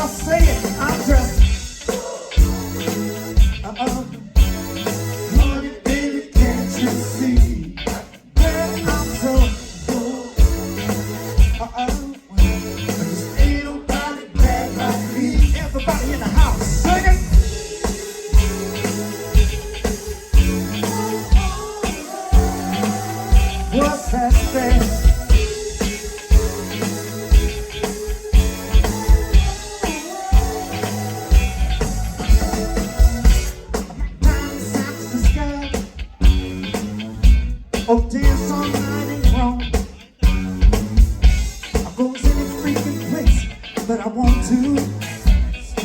y'all say it. I'm just honey, baby, can't you see that I'm so cool? Just ain't nobody bad like me. Everybody in the house, sing it. What's that thing? Oh, dance all night and wrong. I goes any freaking place that I want to,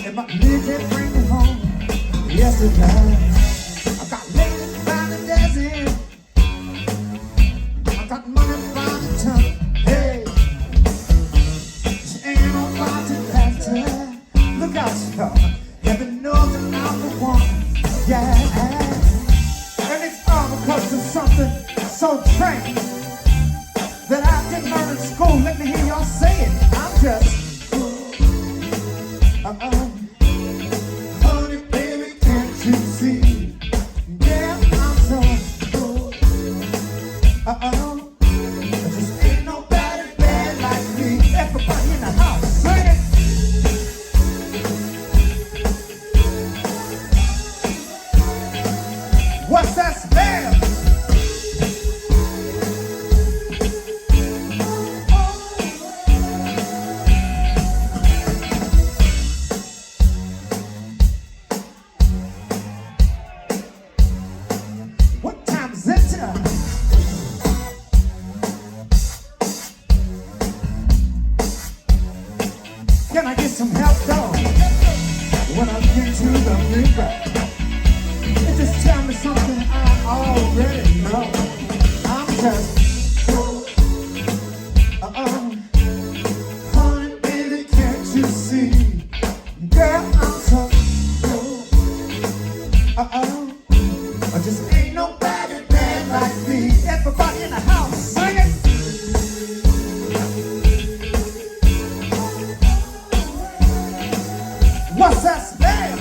and my midget bring me home. Yes, it does. I got ladies by the dozen. I got money by the ton. Hey, she ain't nobody better. Look out, y'all. Heaven knows that I'm the one. Yeah, and it's all because of something so strange that I didn't learn in school. Let me hear y'all say it. I'm just honey, baby, can't you see? Yeah, I'm so cool. Just ain't nobody bad like me. Everybody in the house, sing it. What's that spell? Can I get some help, though? When I get to the mirror, it just tell me something I already know. I'm just honey, baby, can't you see? Girl, I'm so I just ain't nobody bad like me. Everybody in the house, sing it. What's that smell?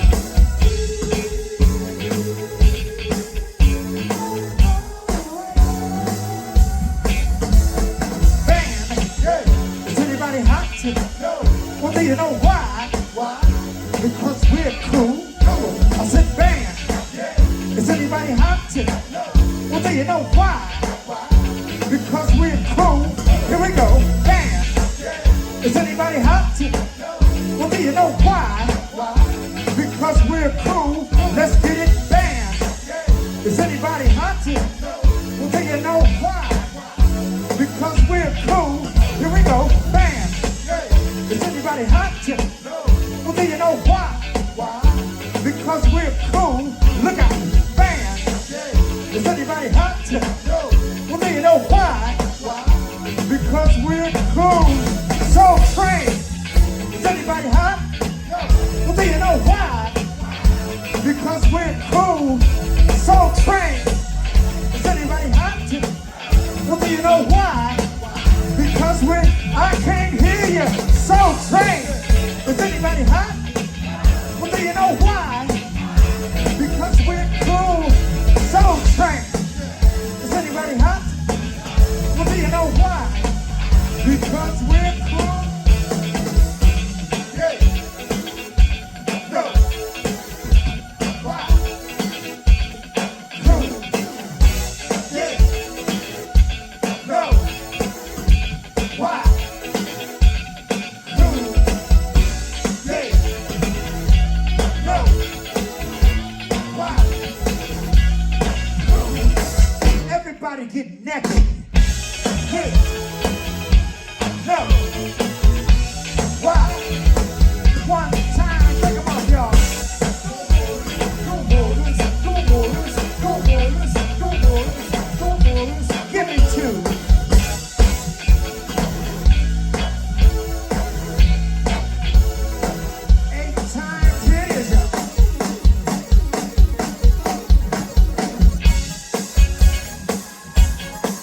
Band, yeah. Is anybody hot today? No. Well, do you know why? Why? Because we're cool. No. I said band. Yeah. Is anybody hot today? No. Well, do you know why? Why? Because we're cool. Here we go. Band. Yeah. Is anybody hot today? No. Well, do you know why? Because we're cool, let's get it banned. Is anybody hot here? Well, do you know why? Because we're cool. Here we go, banned. Is anybody hot here? Well, do you know why? Because we're cool. Look out, banned. Is anybody hot here?